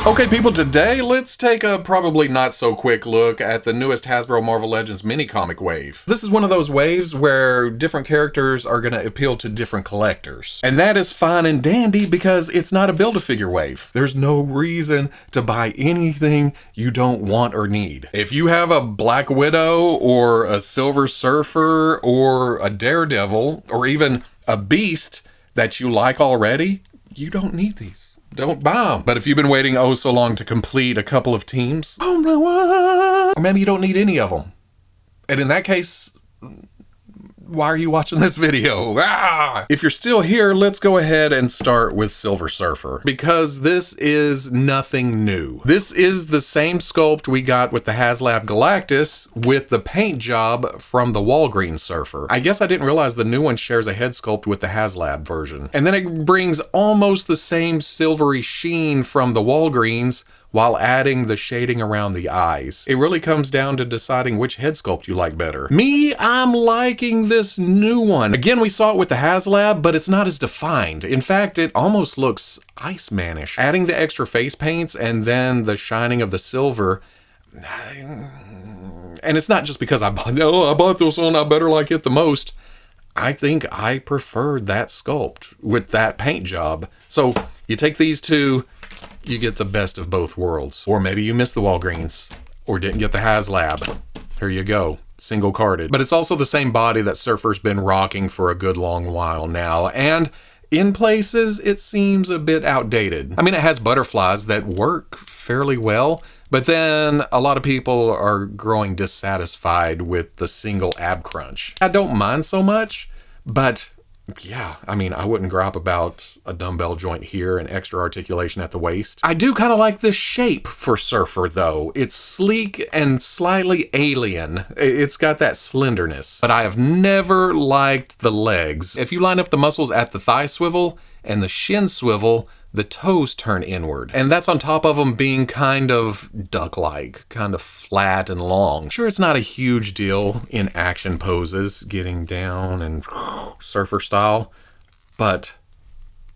Okay, people, today let's take a probably not so quick look at the newest Hasbro Marvel Legends mini comic wave. This is one of those waves where different characters are going to appeal to different collectors. And that is fine and dandy because it's not a Build-A-Figure wave. There's no reason to buy anything you don't want or need. If you have a Black Widow or a Silver Surfer or a Daredevil or even a Beast that you like already, you don't need these. Don't buy them. But if you've been waiting oh so long to complete a couple of teams, or maybe you don't need any of them. And in that case, why are you watching this video? If you're still here, let's go ahead and start with Silver Surfer, because this is nothing new. This is the same sculpt we got with the HasLab Galactus with the paint job from the Walgreens Surfer. I guess I didn't realize the new one shares a head sculpt with the HasLab version. And then it brings almost the same silvery sheen from the Walgreens while adding the shading around the eyes. It really comes down to deciding which head sculpt you like better. Me, I'm liking this new one. Again, we saw it with the HasLab, but it's not as defined. In fact, it almost looks Iceman-ish. Adding the extra face paints and then the shining of the silver, and it's not just because I bought this one, I better like it the most. I think I preferred that sculpt with that paint job. So you take these two, you get the best of both worlds. Or maybe you missed the Walgreens or didn't get the HasLab. Here you go, single carded. But it's also the same body that Surfer's been rocking for a good long while now. And in places, it seems a bit outdated. I mean, it has butterflies that work fairly well, but then a lot of people are growing dissatisfied with the single ab crunch. I don't mind so much, but yeah, I mean, I wouldn't gripe about a dumbbell joint here and extra articulation at the waist. I do kind of like this shape for Surfer, though. It's sleek and slightly alien. It's got that slenderness. But I have never liked the legs. If you line up the muscles at the thigh swivel and the shin swivel, the toes turn inward. And that's on top of them being kind of duck-like, kind of flat and long. Sure, it's not a huge deal in action poses, getting down and Surfer style, but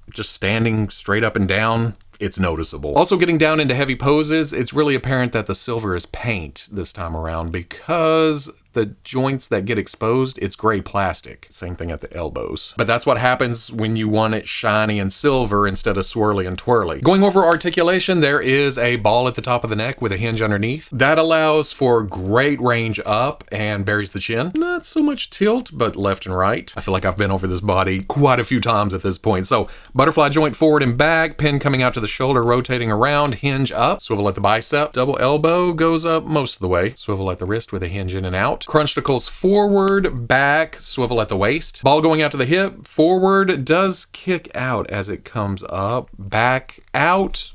just standing straight up and down, it's noticeable. Also, getting down into heavy poses, it's really apparent that the silver is paint this time around because the joints that get exposed, it's gray plastic. Same thing at the elbows. But that's what happens when you want it shiny and silver instead of swirly and twirly. Going over articulation, there is a ball at the top of the neck with a hinge underneath. That allows for great range up and buries the chin. Not so much tilt, but left and right. I feel like I've been over this body quite a few times at this point. So butterfly joint forward and back, pin coming out to the shoulder, rotating around, hinge up, swivel at the bicep, double elbow goes up most of the way, swivel at the wrist with a hinge in and out. Crunchticles forward, back, swivel at the waist. Ball going out to the hip, forward, does kick out as it comes up, back, out,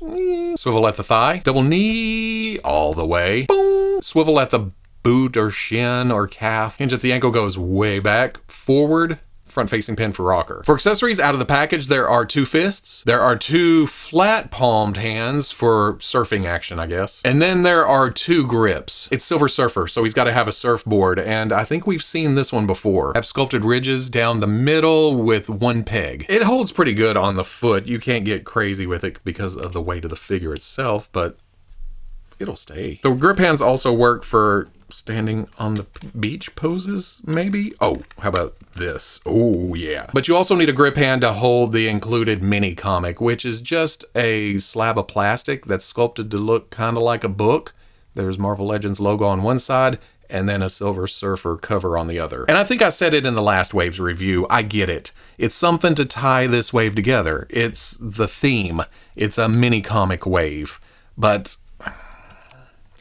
swivel at the thigh, double knee, all the way, boom, swivel at the boot or shin or calf, hinge at the ankle goes way back, forward, front-facing pin for rocker. For accessories out of the package, there are 2 fists. There are 2 flat-palmed hands for surfing action, I guess. And then there are 2 grips. It's Silver Surfer, so he's got to have a surfboard, and I think we've seen this one before. Have sculpted ridges down the middle with 1 peg. It holds pretty good on the foot. You can't get crazy with it because of the weight of the figure itself, but it'll stay. The grip hands also work for standing on the beach poses, maybe? Oh, how about this? Oh, yeah. But you also need a grip hand to hold the included mini comic, which is just a slab of plastic that's sculpted to look kind of like a book. There's Marvel Legends logo on one side, and then a Silver Surfer cover on the other. And I think I said it in the last wave's review. I get it. It's something to tie this wave together. It's the theme. It's a mini comic wave. But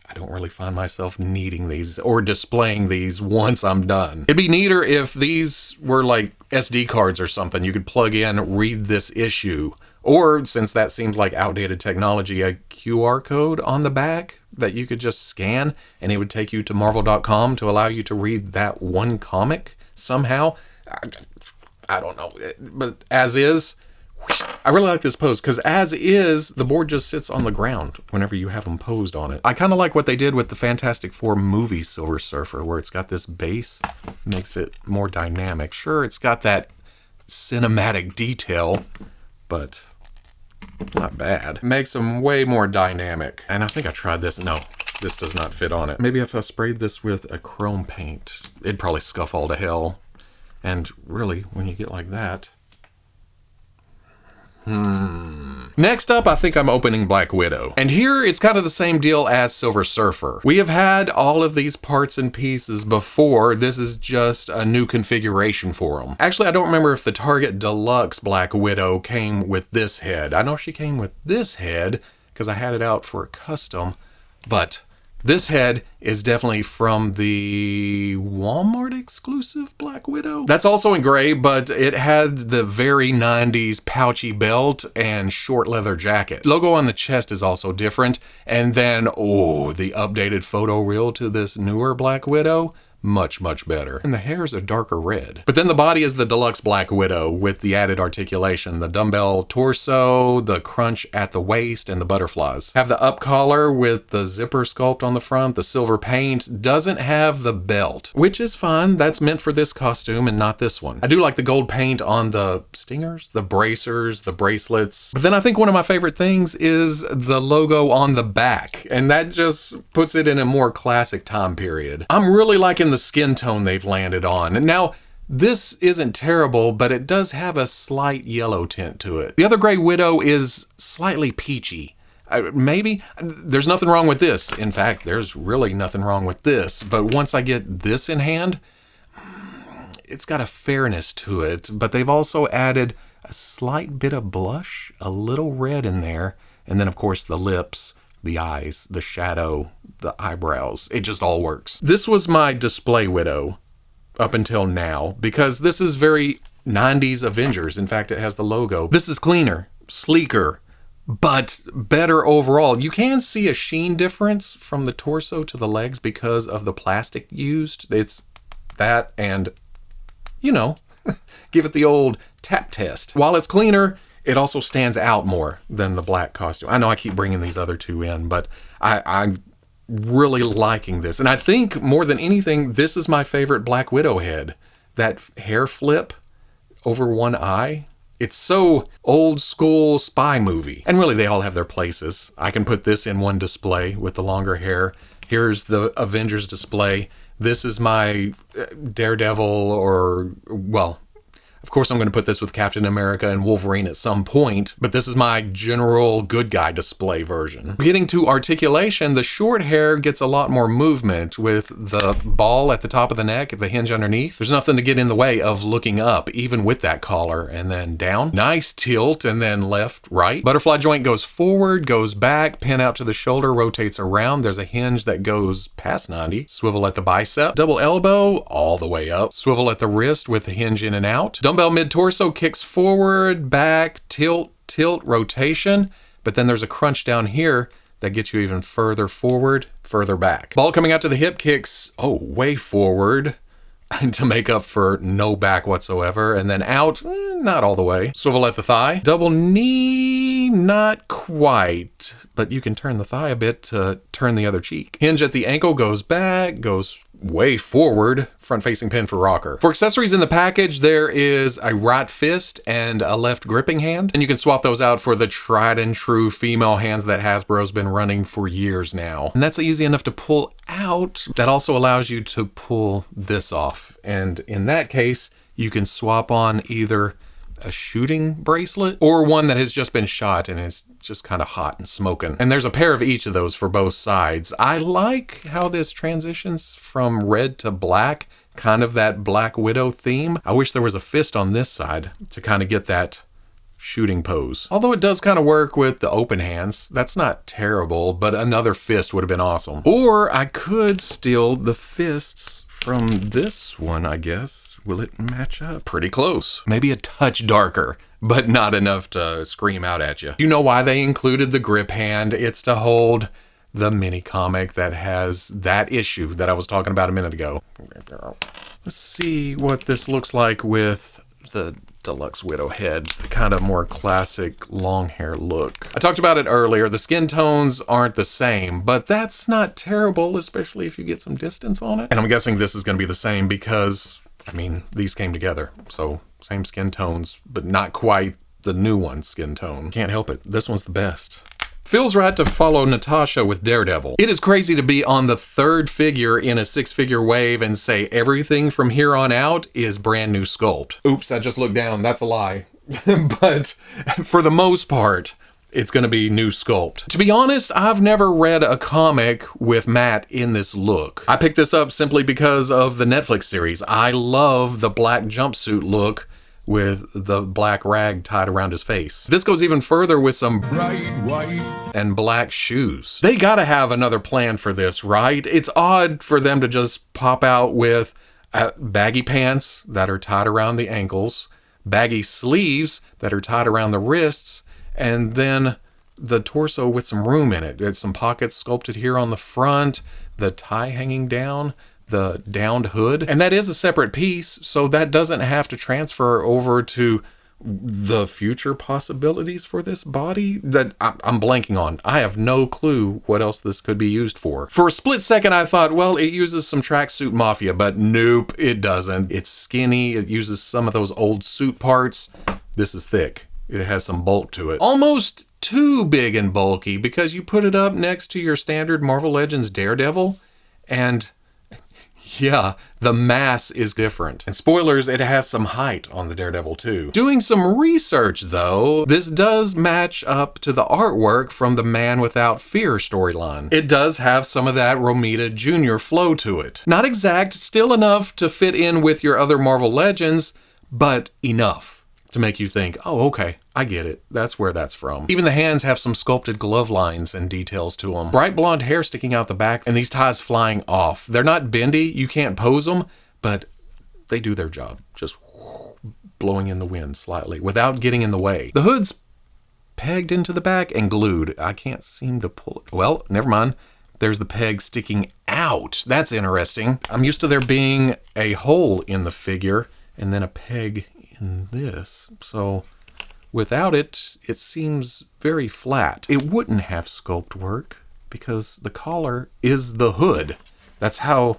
I don't really find myself needing these or displaying these once I'm done. It'd be neater if these were like SD cards or something. You could plug in, read this issue. Or, since that seems like outdated technology, a QR code on the back that you could just scan and it would take you to Marvel.com to allow you to read that one comic somehow. I don't know. But as is, I really like this pose because as is, the board just sits on the ground whenever you have them posed on it. I kind of like what they did with the Fantastic Four movie Silver Surfer, where it's got this base, makes it more dynamic. Sure, it's got that cinematic detail, but Not bad. Makes them way more dynamic. And I think I tried this. No, this does not fit on it. Maybe if I sprayed this with a chrome paint, it'd probably scuff all to hell. And really, when you get like that... Next up, I think I'm opening Black Widow. And here, it's kind of the same deal as Silver Surfer. We have had all of these parts and pieces before. This is just a new configuration for them. Actually, I don't remember if the Target Deluxe Black Widow came with this head. I know she came with this head because I had it out for a custom, but this head is definitely from the Walmart exclusive Black Widow. That's also in gray, but it had the very 90s pouchy belt and short leather jacket. Logo on the chest is also different. And then, oh, the updated photo reel to this newer Black Widow. Much, much better. And the hair is a darker red. But then the body is the deluxe Black Widow with the added articulation, the dumbbell torso, the crunch at the waist, and the butterflies. Have the up collar with the zipper sculpt on the front, the silver paint, doesn't have the belt, which is fine. That's meant for this costume and not this one. I do like the gold paint on the stingers, the bracers, the bracelets. But then I think one of my favorite things is the logo on the back, and that just puts it in a more classic time period. I'm really liking the skin tone they've landed on. And now, this isn't terrible, but it does have a slight yellow tint to it. The other Gray Widow is slightly peachy. Maybe. There's nothing wrong with this. In fact, there's really nothing wrong with this. But once I get this in hand, it's got a fairness to it. But they've also added a slight bit of blush, a little red in there, and then, of course, the lips, the eyes, the shadow, the eyebrows. It just all works. This was my display Widow up until now because this is very 90s Avengers. In fact, it has the logo. This is cleaner, sleeker, but better overall. You can see a sheen difference from the torso to the legs because of the plastic used. It's that and, you know, give it the old tap test. While it's cleaner, it also stands out more than the black costume. I know I keep bringing these other two in, but I'm really liking this. And I think more than anything, this is my favorite Black Widow head. That hair flip over one eye. It's so old school spy movie. And really, they all have their places. I can put this in one display with the longer hair. Here's the Avengers display. This is my Daredevil or, well, of course, I'm going to put this with Captain America and Wolverine at some point, but this is my general good guy display version. Getting to articulation, the short hair gets a lot more movement with the ball at the top of the neck, the hinge underneath. There's nothing to get in the way of looking up, even with that collar, and then down. Nice tilt, and then left, right. Butterfly joint goes forward, goes back, pin out to the shoulder, rotates around. There's a hinge that goes past 90. Swivel at the bicep. Double elbow, all the way up. Swivel at the wrist with the hinge in and out. Dumbbell mid-torso kicks forward, back, tilt, rotation. But then there's a crunch down here that gets you even further forward, further back. Ball coming out to the hip kicks, oh, way forward to make up for no back whatsoever. And then out, not all the way. Swivel at the thigh. Double knee, not quite. But you can turn the thigh a bit to turn the other cheek. Hinge at the ankle, goes back, goes way forward, front-facing pin for rocker. For accessories in the package, there is a right fist and a left gripping hand, and you can swap those out for the tried and true female hands that Hasbro's been running for years now. And that's easy enough to pull out. That also allows you to pull this off, and in that case, you can swap on either a shooting bracelet or one that has just been shot and is just kind of hot and smoking. And there's a pair of each of those for both sides. I like how this transitions from red to black, kind of that Black Widow theme. I wish there was a fist on this side to kind of get that shooting pose. Although it does kind of work with the open hands. That's not terrible, but another fist would have been awesome. Or I could steal the fists from this one, I guess. Will it match up? Pretty close. Maybe a touch darker, but not enough to scream out at you. You know why they included the grip hand? It's to hold the mini comic that has that issue that I was talking about a minute ago. Let's see what this looks like with the Deluxe Widow head, the kind of more classic long hair look. I talked about it earlier. The skin tones aren't the same, but that's not terrible, especially if you get some distance on it. And I'm guessing this is going to be the same because, I mean, these came together. So same skin tones, but not quite the new one skin tone. Can't help it. This one's the best. Feels right to follow Natasha with Daredevil. It is crazy to be on the third figure in a 6-figure wave and say everything from here on out is brand new sculpt. Oops, I just looked down. That's a lie. But for the most part, it's going to be new sculpt. To be honest, I've never read a comic with Matt in this look. I picked this up simply because of the Netflix series. I love the black jumpsuit look with the black rag tied around his face. This goes even further with some bright white and black shoes. They gotta have another plan for this, right? It's odd for them to just pop out with baggy pants that are tied around the ankles, baggy sleeves that are tied around the wrists, and then the torso with some room in it. There's some pockets sculpted here on the front, the tie hanging down, the downed hood. And that is a separate piece, so that doesn't have to transfer over to the future possibilities for this body that I'm blanking on. I have no clue what else this could be used for. For a split second, I thought, well, it uses some tracksuit mafia, but nope, it doesn't. It's skinny. It uses some of those old suit parts. This is thick. It has some bulk to it. Almost too big and bulky because you put it up next to your standard Marvel Legends Daredevil, and yeah, the mass is different. And spoilers, it has some height on the Daredevil too. Doing some research though, this does match up to the artwork from the Man Without Fear storyline. It does have some of that Romita Jr. flow to it. Not exact, still enough to fit in with your other Marvel Legends, but enough to make you think, oh, okay, I get it. That's where that's from. Even the hands have some sculpted glove lines and details to them. Bright blonde hair sticking out the back and these ties flying off. They're not bendy, you can't pose them, but they do their job. Just blowing in the wind slightly without getting in the way. The hood's pegged into the back and glued. I can't seem to pull it. Well, never mind. There's the peg sticking out. That's interesting. I'm used to there being a hole in the figure and then a peg in this. So without it, it seems very flat. It wouldn't have sculpt work because the collar is the hood. That's how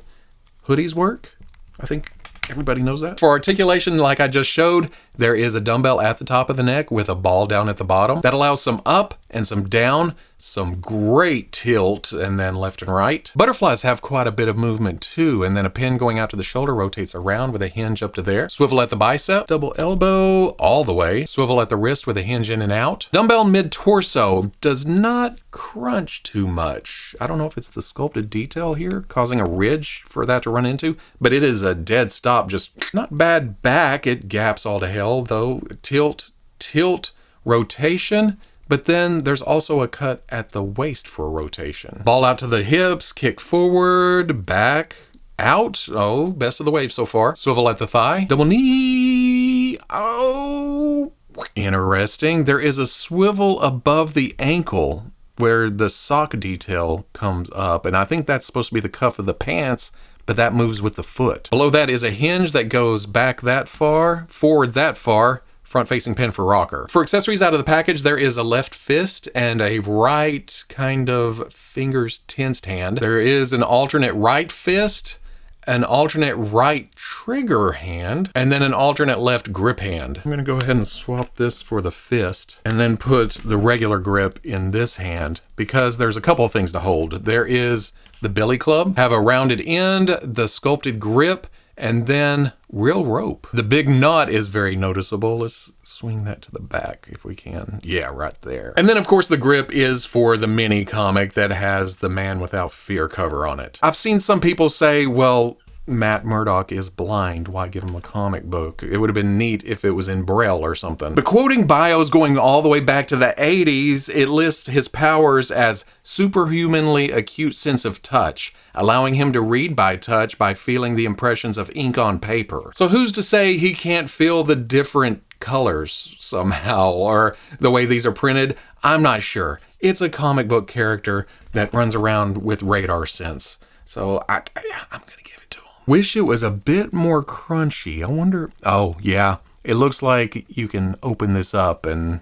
hoodies work. I think everybody knows that. For articulation, like I just showed, there is a dumbbell at the top of the neck with a ball down at the bottom. That allows some up and some down, some great tilt, and then left and right. Butterflies have quite a bit of movement too, and then a pin going out to the shoulder rotates around with a hinge up to there. Swivel at the bicep, double elbow all the way. Swivel at the wrist with a hinge in and out. Dumbbell mid-torso does not crunch too much. I don't know if it's the sculpted detail here causing a ridge for that to run into, but it is a dead stop. Just not bad back. It gaps all to hell though. Tilt, rotation. But then there's also a cut at the waist for a rotation. Ball out to the hips, kick forward, back, out. Oh, best of the wave so far. Swivel at the thigh. Double knee. Oh, interesting. There is a swivel above the ankle where the sock detail comes up. And I think that's supposed to be the cuff of the pants, but that moves with the foot. Below that is a hinge that goes back that far, forward that far, front-facing pin for rocker. For accessories out of the package, there is a left fist and a right kind of fingers tensed hand. There is an alternate right fist, an alternate right trigger hand, and then an alternate left grip hand. I'm gonna go ahead and swap this for the fist and then put the regular grip in this hand because there's a couple of things to hold. There is the billy club, have a rounded end, the sculpted grip, and then real rope. The big knot is very noticeable. Let's swing that to the back if we can. Yeah, right there. And then of course the grip is for the mini comic that has the Man Without Fear cover on it. I've seen some people say, well, Matt Murdock is blind. Why give him a comic book? It would have been neat if it was in Braille or something. But quoting bios going all the way back to the 80s, it lists his powers as superhumanly acute sense of touch, allowing him to read by touch by feeling the impressions of ink on paper. So who's to say he can't feel the different colors somehow, or the way these are printed? I'm not sure. It's a comic book character that runs around with radar sense. So I'm gonna give it to him. Wish it was a bit more crunchy. I wonder, oh yeah, it looks like you can open this up and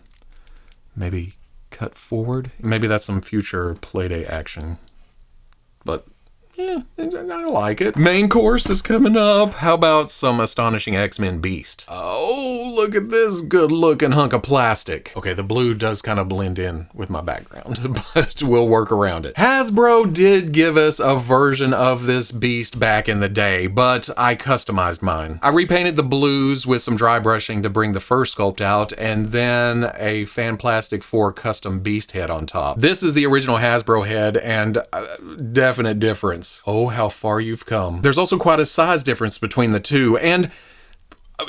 maybe cut forward. Maybe that's some future Playday action, but I like it. Main course is coming up. How about some Astonishing X-Men Beast? Oh, look at this good looking hunk of plastic. Okay, the blue does kind of blend in with my background, but we'll work around it. Hasbro did give us a version of this Beast back in the day, but I customized mine. I repainted the blues with some dry brushing to bring the fur sculpt out, and then a fan plastic 4 custom Beast head on top. This is the original Hasbro head, and definite difference. Oh, how far you've come. There's also quite a size difference between the two, and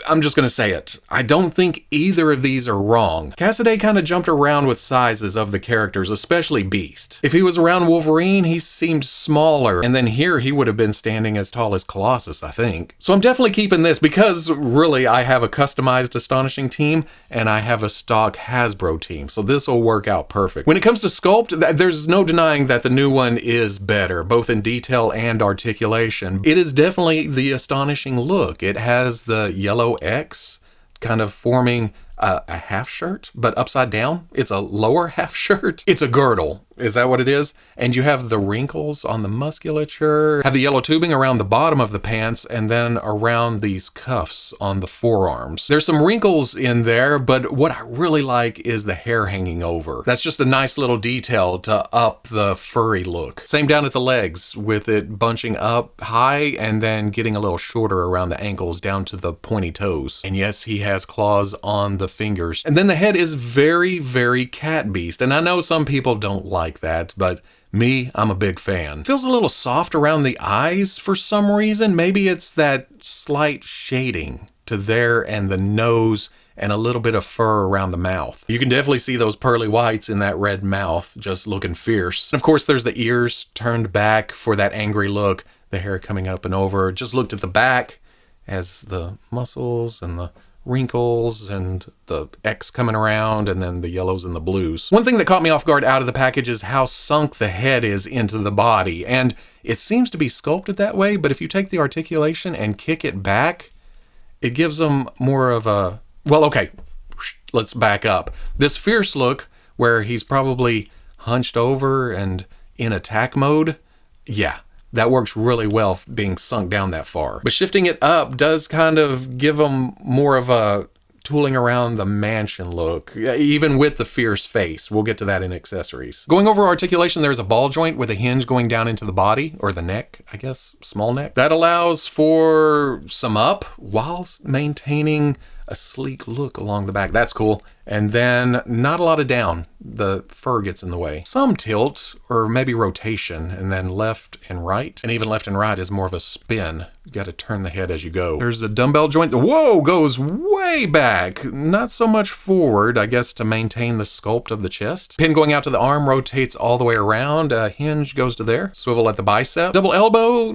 I'm just going to say it. I don't think either of these are wrong. Cassaday kind of jumped around with sizes of the characters, especially Beast. If he was around Wolverine, he seemed smaller, and then here he would have been standing as tall as Colossus, I think. So I'm definitely keeping this because really I have a customized Astonishing team and I have a stock Hasbro team, so this will work out perfect. When it comes to sculpt, there's no denying that the new one is better, both in detail and articulation. It is definitely the Astonishing look. It has the yellow X kind of forming a half shirt, but upside down. It's a lower half shirt. It's a girdle. Is that what it is? And you have the wrinkles on the musculature, have the yellow tubing around the bottom of the pants, and then around these cuffs on the forearms. There's some wrinkles in there, but what I really like is the hair hanging over. That's just a nice little detail to up the furry look. Same down at the legs, with it bunching up high and then getting a little shorter around the ankles down to the pointy toes. And yes, he has claws on the fingers. And then the head is very, very cat beast. And I know some people don't like that, but me, I'm a big fan. Feels a little soft around the eyes for some reason. Maybe it's that slight shading to there and the nose and a little bit of fur around the mouth. You can definitely see those pearly whites in that red mouth, just looking fierce. And of course, there's the ears turned back for that angry look, the hair coming up and over. Just looked at the back as the muscles and the wrinkles and the X coming around, and then the yellows and the blues. One thing that caught me off guard out of the package is how sunk the head is into the body, and it seems to be sculpted that way, but if you take the articulation and kick it back, it gives them more of a, well, okay, let's back up. This fierce look where he's probably hunched over and in attack mode, yeah, that works really well being sunk down that far. But shifting it up does kind of give them more of a tooling around the mansion look, even with the fierce face. We'll get to that in accessories. Going over articulation, there's a ball joint with a hinge going down into the body, or the neck, I guess, small neck. That allows for some up while maintaining a sleek look along the back. That's cool. And then not a lot of down. The fur gets in the way. Some tilt or maybe rotation, and then left and right. And even left and right is more of a spin. You got to turn the head as you go. There's a dumbbell joint. The whoa goes way back. Not so much forward, I guess, to maintain the sculpt of the chest. Pin going out to the arm rotates all the way around. A hinge goes to there. Swivel at the bicep. Double elbow,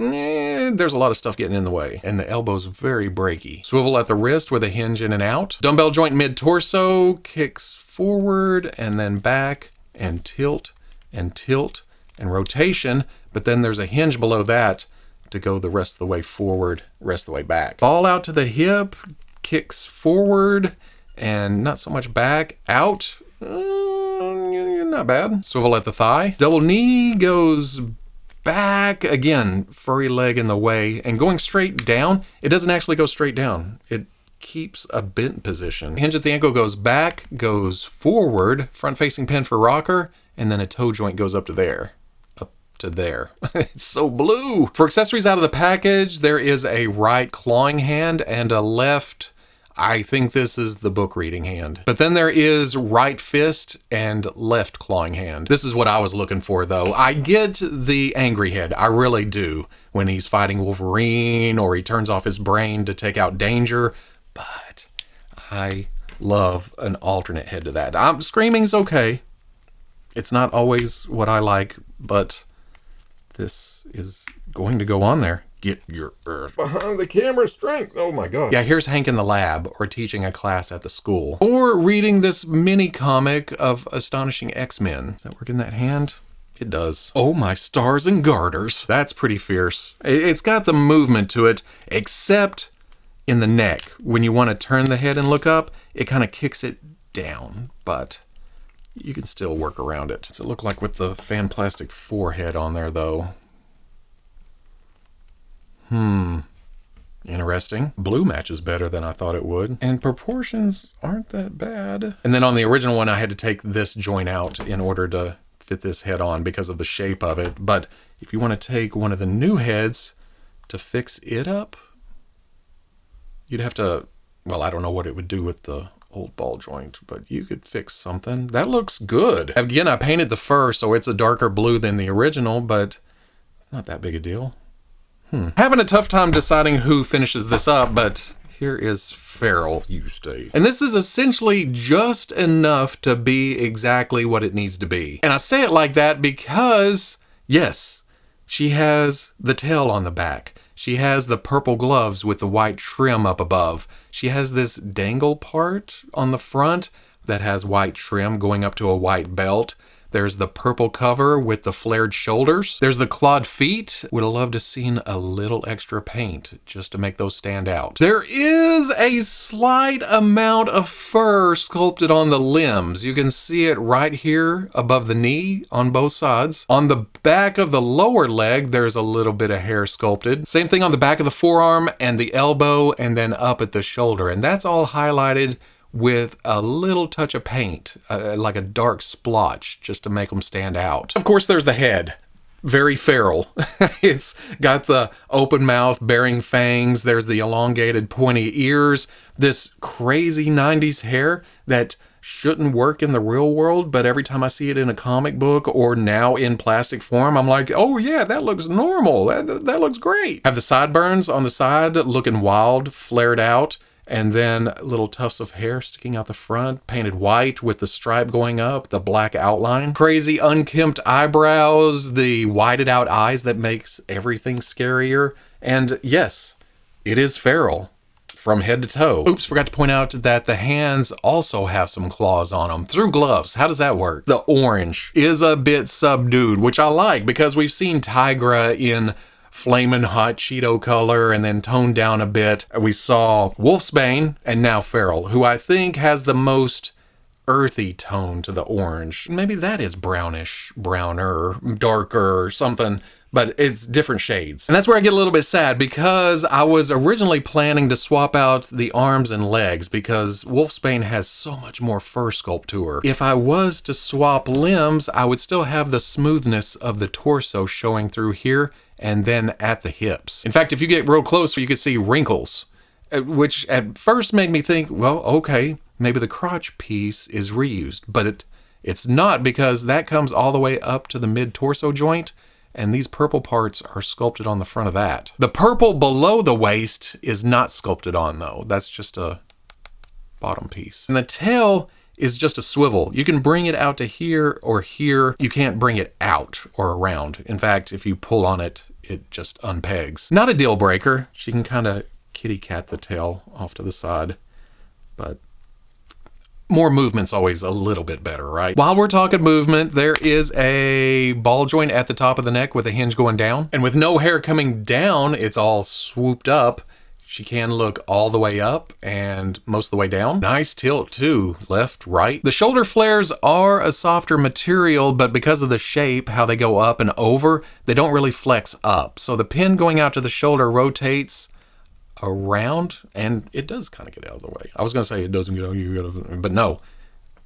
there's a lot of stuff getting in the way. And the elbow's very breaky. Swivel at the wrist with a hinge in and out. Dumbbell joint mid-torso, kicks forward and then back and tilt and rotation, but then there's a hinge below that to go the rest of the way forward, rest of the way back. Ball out to the hip, kicks forward and not so much back, out, not bad. Swivel at the thigh. Double knee goes back, again, furry leg in the way, and going straight down, it doesn't actually go straight down. It keeps a bent position. Hinge at the ankle goes back, goes forward, front-facing pin for rocker, and then a toe joint goes up to there. Up to there. It's so blue! For accessories out of the package, there is a right clawing hand and a left, I think this is the book reading hand. But then there is right fist and left clawing hand. This is what I was looking for, though. I get the angry head, I really do, when he's fighting Wolverine or he turns off his brain to take out Danger. But I love an alternate head to that. Screaming's okay. It's not always what I like, but this is going to go on there. Get your earth behind the camera strength. Oh my God. Yeah, here's Hank in the lab, or teaching a class at the school, or reading this mini comic of Astonishing X-Men. Does that work in that hand? It does. Oh my stars and garters. That's pretty fierce. It's got the movement to it, except in the neck. When you want to turn the head and look up, it kind of kicks it down, but you can still work around it. Does it look like with the fan plastic forehead on there, though? Interesting. Blue matches better than I thought it would. And proportions aren't that bad. And then on the original one, I had to take this joint out in order to fit this head on because of the shape of it. But if you want to take one of the new heads to fix it up, you'd have to, well, I don't know what it would do with the old ball joint, but you could fix something. That looks good. Again, I painted the fur, so it's a darker blue than the original, but it's not that big a deal. Having a tough time deciding who finishes this up, but here is Feral, you stay. And this is essentially just enough to be exactly what it needs to be. And I say it like that because, yes, she has the tail on the back. She has the purple gloves with the white trim up above. She has this dangle part on the front that has white trim going up to a white belt. There's the purple cover with the flared shoulders. There's the clawed feet. Would have loved to seen a little extra paint just to make those stand out. There is a slight amount of fur sculpted on the limbs. You can see it right here above the knee on both sides. On the back of the lower leg, there's a little bit of hair sculpted. Same thing on the back of the forearm and the elbow and then up at the shoulder. And that's all highlighted with a little touch of paint, like a dark splotch, just to make them stand out. Of course, there's the head. Very feral. It's got the open mouth, bearing fangs. There's the elongated, pointy ears. This crazy 90s hair that shouldn't work in the real world, but every time I see it in a comic book or now in plastic form, I'm like, oh yeah, that looks normal. That looks great. Have the sideburns on the side looking wild, flared out. And then little tufts of hair sticking out the front, painted white with the stripe going up, the black outline. Crazy unkempt eyebrows, the whited out eyes that makes everything scarier. And yes, it is feral from head to toe. Oops, forgot to point out that the hands also have some claws on them through gloves. How does that work? The orange is a bit subdued, which I like because we've seen Tigra in flamin' hot Cheeto color and then toned down a bit. We saw Wolfsbane and now Feral, who I think has the most earthy tone to the orange. Maybe that is brownish, browner, darker, something, but it's different shades. And that's where I get a little bit sad because I was originally planning to swap out the arms and legs because Wolfsbane has so much more fur sculpt to her. If I was to swap limbs, I would still have the smoothness of the torso showing through here and then at the hips. In fact, if you get real close, you could see wrinkles, which at first made me think, well, okay, maybe the crotch piece is reused, but it's not because that comes all the way up to the mid-torso joint, and these purple parts are sculpted on the front of that. The purple below the waist is not sculpted on, though. That's just a bottom piece. And the tail is just a swivel. You can bring it out to here or here. You can't bring it out or around. In fact, if you pull on it, it just unpegs. Not a deal breaker. She can kind of kitty cat the tail off to the side, but more movement's always a little bit better, right? While we're talking movement, there is a ball joint at the top of the neck with a hinge going down. And with no hair coming down, it's all swooped up. She can look all the way up and most of the way down. Nice tilt too, left, right. The shoulder flares are a softer material, but because of the shape, how they go up and over, they don't really flex up. So the pin going out to the shoulder rotates around and it does kind of get out of the way. I was gonna say it doesn't get out of the way, but no.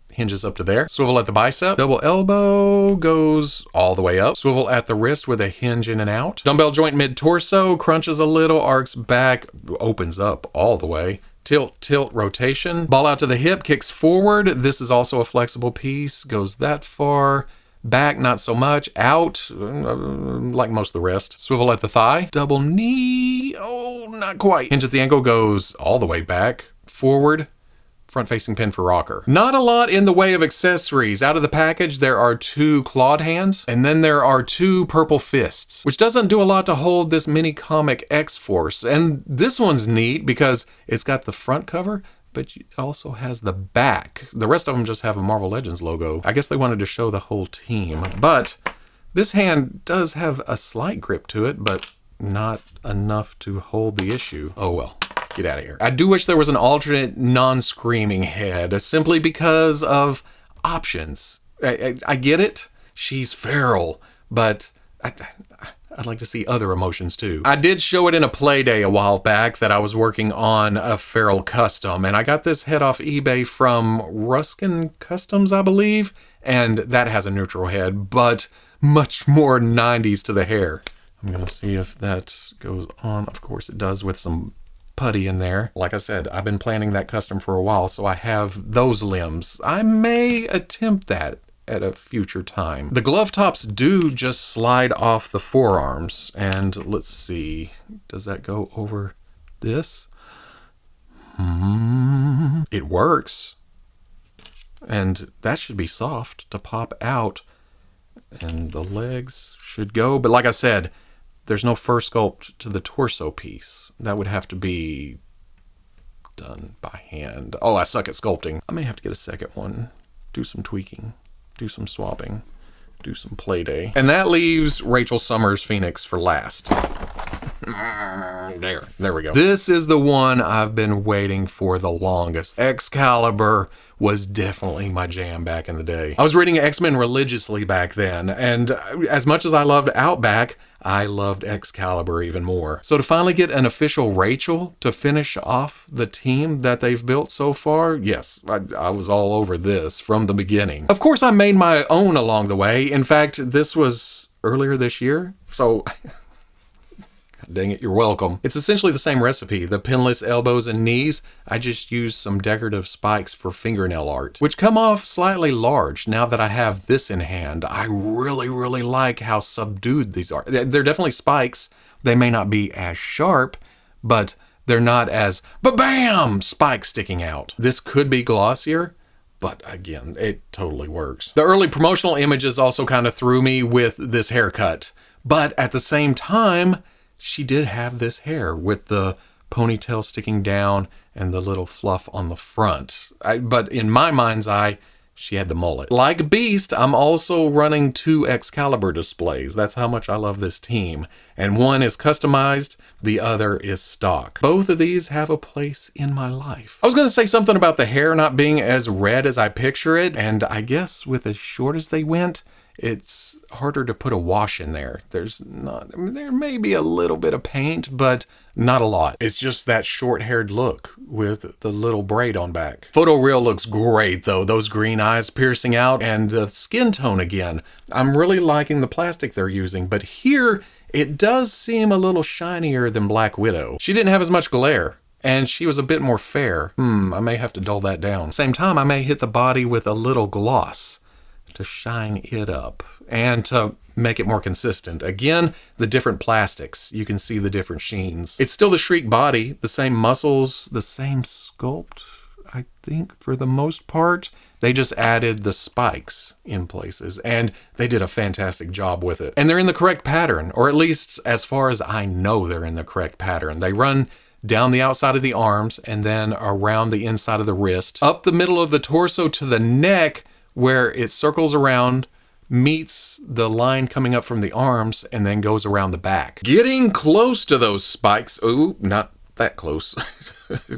Hinges up to there. Swivel at the bicep. Double elbow goes all the way up. Swivel at the wrist with a hinge in and out. Dumbbell joint mid-torso, crunches a little, arcs back, opens up all the way. Tilt, tilt, rotation. Ball out to the hip, kicks forward. This is also a flexible piece. Goes that far. Back, not so much. Out, like most of the rest. Swivel at the thigh. Double knee. Oh, not quite. Hinge at the ankle goes all the way back. Forward. Front-facing pin for rocker. Not a lot in the way of accessories. Out of the package, there are 2 clawed hands, and then there are 2 purple fists, which doesn't do a lot to hold this mini comic X-Force. And this one's neat because it's got the front cover, but it also has the back. The rest of them just have a Marvel Legends logo. I guess they wanted to show the whole team, but this hand does have a slight grip to it, but not enough to hold the issue. Oh well. Get out of here. I do wish there was an alternate non-screaming head, simply because of options. I get it. She's feral, but I'd like to see other emotions too. I did show it in a play day a while back that I was working on a Feral custom, and I got this head off eBay from Ruskin Customs, I believe, and that has a neutral head, but much more 90s to the hair. I'm gonna see if that goes on. Of course it does, with some putty in there. Like I said, I've been planning that custom for a while, so I have those limbs. I may attempt that at a future time. The glove tops do just slide off the forearms, and let's see, does that go over this? It works, and that should be soft to pop out, and the legs should go, but like I said, there's no fur sculpt to the torso piece. That would have to be done by hand. Oh, I suck at sculpting. I may have to get a second one, do some tweaking, do some swapping, do some play day. And that leaves Rachel Summers Phoenix for last. There we go. This is the one I've been waiting for the longest. Excalibur was definitely my jam back in the day. I was reading X-Men religiously back then, and as much as I loved Outback, I loved Excalibur even more. So to finally get an official Rachel to finish off the team that they've built so far, yes, I was all over this from the beginning. Of course, I made my own along the way. In fact, this was earlier this year, so dang it, you're welcome. It's essentially the same recipe. The pinless elbows and knees, I just used some decorative spikes for fingernail art, which come off slightly large now that I have this in hand. I really, really like how subdued these are. They're definitely spikes. They may not be as sharp, but they're not as ba-bam spikes sticking out. This could be glossier, but again, it totally works. The early promotional images also kind of threw me with this haircut, but at the same time, she did have this hair with the ponytail sticking down and the little fluff on the front. But in my mind's eye, she had the mullet. Like Beast, I'm also running 2 Excalibur displays. That's how much I love this team. And one is customized, the other is stock. Both of these have a place in my life. I was going to say something about the hair not being as red as I picture it, and I guess with as short as they went, it's harder to put a wash in there. There's not, I mean, there may be a little bit of paint, but not a lot. It's just that short-haired look with the little braid on back. Photoreal looks great though. Those green eyes piercing out, and the skin tone again. I'm really liking the plastic they're using, but here it does seem a little shinier than Black Widow. She didn't have as much glare, and she was a bit more fair. I may have to dull that down. Same time, I may hit the body with a little gloss to shine it up and to make it more consistent. Again, the different plastics, you can see the different sheens. It's still the Shriek body, the same muscles, the same sculpt, I think, for the most part. They just added the spikes in places, and they did a fantastic job with it. And they're in the correct pattern, or at least as far as I know they're in the correct pattern. They run down the outside of the arms and then around the inside of the wrist, up the middle of the torso to the neck, where it circles around, meets the line coming up from the arms, and then goes around the back. Getting close to those spikes. Ooh, not that close.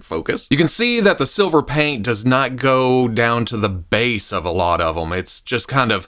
Focus. You can see that the silver paint does not go down to the base of a lot of them. It's just kind of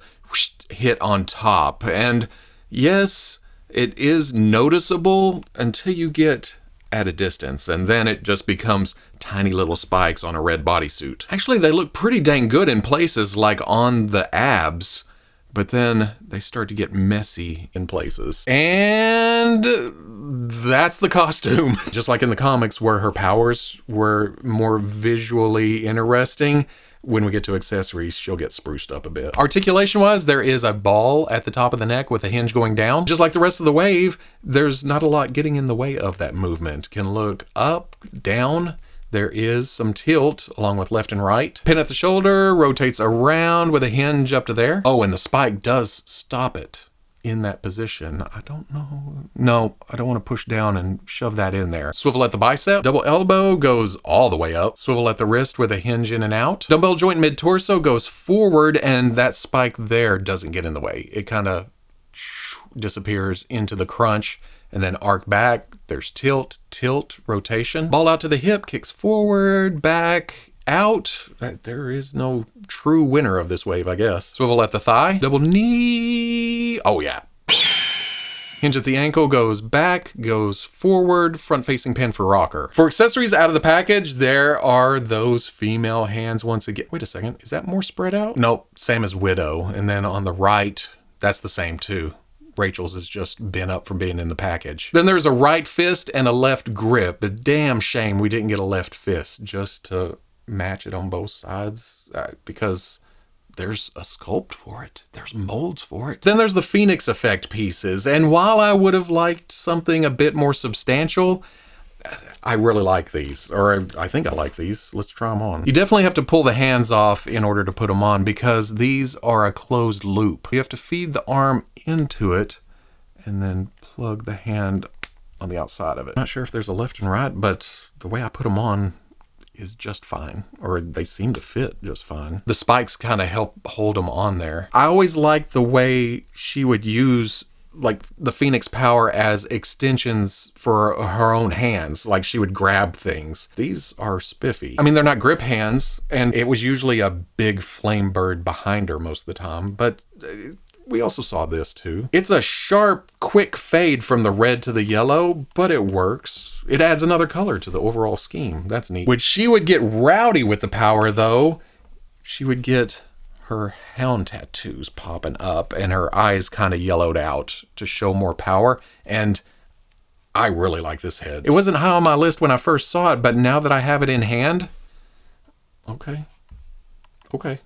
hit on top. And yes, it is noticeable until you get at a distance, and then it just becomes tiny little spikes on a red bodysuit. Actually, they look pretty dang good in places like on the abs, but then they start to get messy in places. And that's the costume. Just like in the comics where her powers were more visually interesting, when we get to accessories, she'll get spruced up a bit. Articulation-wise, there is a ball at the top of the neck with a hinge going down. Just like the rest of the wave, there's not a lot getting in the way of that movement. Can look up, down. There is some tilt along with left and right. Pin at the shoulder, rotates around with a hinge up to there. Oh, and the spike does stop it in that position. I don't know. No, I don't want to push down and shove that in there. Swivel at the bicep. Double elbow goes all the way up. Swivel at the wrist with a hinge in and out. Dumbbell joint mid-torso goes forward, and that spike there doesn't get in the way. It kind of disappears into the crunch and then arc back. There's tilt, tilt, rotation. Ball out to the hip, kicks forward, back, out. There is no true winner of this wave, I guess. Swivel at the thigh. Double knee. Oh, yeah. Hinge at the ankle goes back, goes forward, front-facing pin for rocker. For accessories out of the package, there are those female hands once again. Wait a second, is that more spread out? Nope, same as Widow. And then on the right, that's the same too. Rachel's is just bent up from being in the package. Then there's a right fist and a left grip. A damn shame we didn't get a left fist just to match it on both sides because there's a sculpt for it. There's molds for it. Then there's the Phoenix effect pieces. And while I would have liked something a bit more substantial, I really like these, or I think I like these. Let's try them on. You definitely have to pull the hands off in order to put them on because these are a closed loop. You have to feed the arm into it and then plug the hand on the outside of it. Not sure if there's a left and right, but the way I put them on is just fine, or they seem to fit just fine. The spikes kind of help hold them on there. I always liked the way she would use like the Phoenix power as extensions for her own hands. Like she would grab things. These are spiffy. I mean, they're not grip hands, and it was usually a big flame bird behind her most of the time, but we also saw this too. It's a sharp, quick fade from the red to the yellow, but it works. It adds another color to the overall scheme. That's neat. When she would get rowdy with the power though, she would get her hound tattoos popping up and her eyes kind of yellowed out to show more power. And I really like this head. It wasn't high on my list when I first saw it, but now that I have it in hand, okay.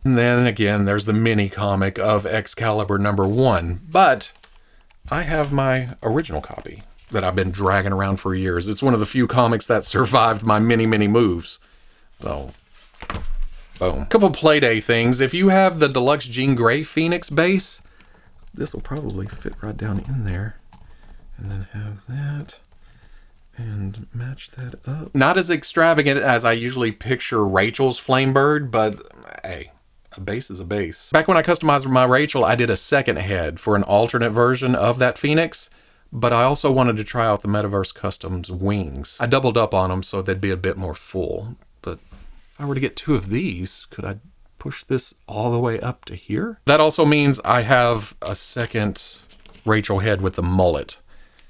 And then again, there's the mini comic of Excalibur #1, but I have my original copy that I've been dragging around for years. It's one of the few comics that survived my many moves. So, boom. Couple Playday things. If you have the deluxe Jean Grey Phoenix base, this will probably fit right down in there. And then have that. And match that up. Not as extravagant as I usually picture Rachel's Flamebird, but hey, a base is a base. Back when I customized my Rachel, I did a second head for an alternate version of that Phoenix, but I also wanted to try out the Metaverse Customs wings. I doubled up on them so they'd be a bit more full, but if I were to get two of these, could I push this all the way up to here? That also means I have a second Rachel head with the mullet,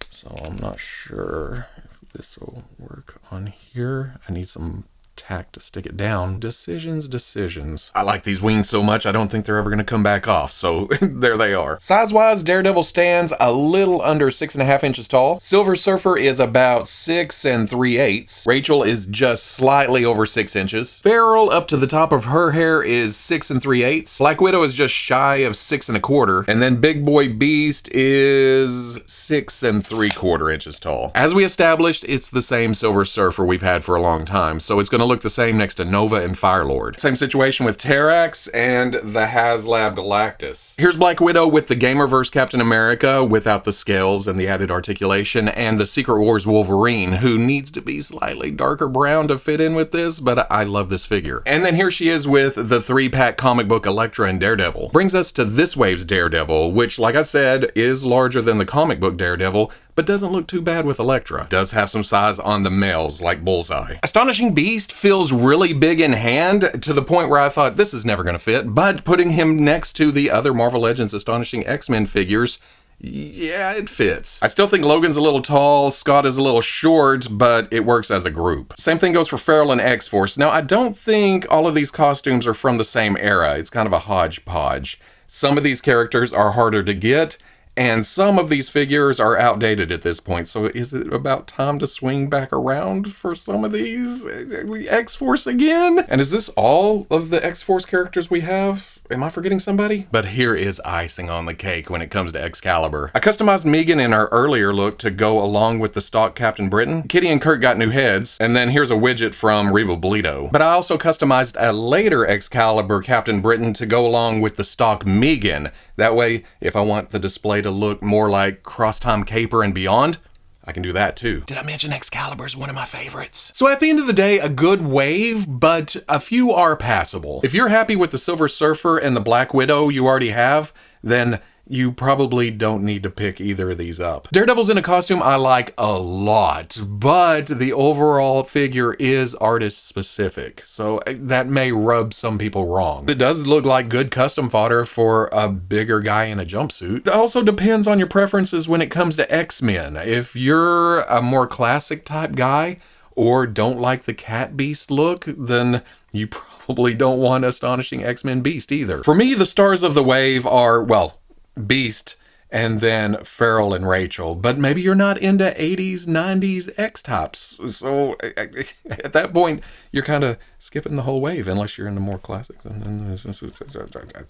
so I'm not sure this will work on here. I need some tack to stick it down. Decisions. I like these wings so much, I don't think they're ever going to come back off, so there they are. Size-wise, Daredevil stands a little under 6.5 inches tall. Silver Surfer is about 6 3/8. Rachel is just slightly over 6 inches. Feral, up to the top of her hair, is 6 3/8. Black Widow is just shy of 6 1/4. And then Big Boy Beast is 6 3/4 inches tall. As we established, it's the same Silver Surfer we've had for a long time, so it's going to look the same next to Nova and Firelord. Same situation with Terrax and the HasLab Galactus. Here's Black Widow with the Gamerverse Captain America without the scales and the added articulation, and the Secret Wars Wolverine, who needs to be slightly darker brown to fit in with this, but I love this figure. And then here she is with the 3-pack comic book Elektra and Daredevil. Brings us to this wave's Daredevil, which, like I said, is larger than the comic book Daredevil, but doesn't look too bad with Elektra. Does have some size on the males, like Bullseye. Astonishing Beast feels really big in hand, to the point where I thought this is never gonna fit, but putting him next to the other Marvel Legends Astonishing X-Men figures, yeah, it fits. I still think Logan's a little tall, Scott is a little short, but it works as a group. Same thing goes for Feral and X-Force. Now, I don't think all of these costumes are from the same era. It's kind of a hodgepodge. Some of these characters are harder to get, and some of these figures are outdated at this point, so is it about time to swing back around for some of these? X-Force again? And is this all of the X-Force characters we have? Am I forgetting somebody? But here is icing on the cake when it comes to Excalibur. I customized Megan in our earlier look to go along with the stock Captain Britain. Kitty and Kurt got new heads, and then here's a widget from Reba Bolito. But I also customized a later Excalibur Captain Britain to go along with the stock Megan. That way, if I want the display to look more like Cross-Time Caper and Beyond, I can do that too. Did I mention Excalibur's one of my favorites? So at the end of the day, a good wave, but a few are passable. If you're happy with the Silver Surfer and the Black Widow you already have, then you probably don't need to pick either of these up. Daredevil's in a costume I like a lot, but the overall figure is artist specific, so that may rub some people wrong. It does look like good custom fodder for a bigger guy in a jumpsuit. It also depends on your preferences when it comes to X-Men. If you're a more classic type guy, or don't like the cat beast look, then you probably don't want Astonishing X-Men Beast either. For me, the stars of the wave are, well, Beast and then Feral and Rachel, but maybe you're not into 80s, 90s X-types, so at that point, you're kind of skipping the whole wave, unless you're into more classics.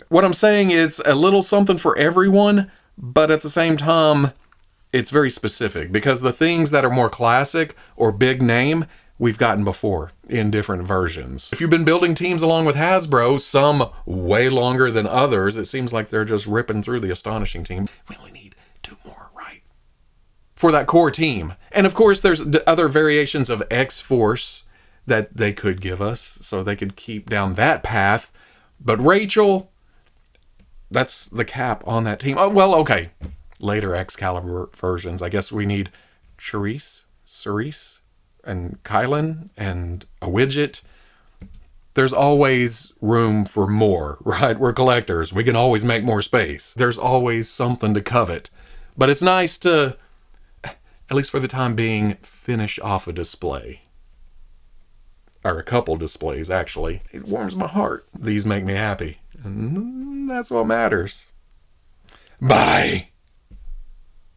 What I'm saying is a little something for everyone, but at the same time, it's very specific, because the things that are more classic or big name, we've gotten before in different versions. If you've been building teams along with Hasbro, some way longer than others, it seems like they're just ripping through the Astonishing team. We only need 2 more, right? For that core team. And of course, there's other variations of X-Force that they could give us, so they could keep down that path. But Rachel, that's the cap on that team. Oh, well, okay. Later Excalibur versions, I guess we need Cerise, and Kylan, and a Widget. There's always room for more, right? We're collectors. We can always make more space. There's always something to covet. But it's nice to, at least for the time being, finish off a display. Or a couple displays, actually. It warms my heart. These make me happy. And that's what matters. Bye!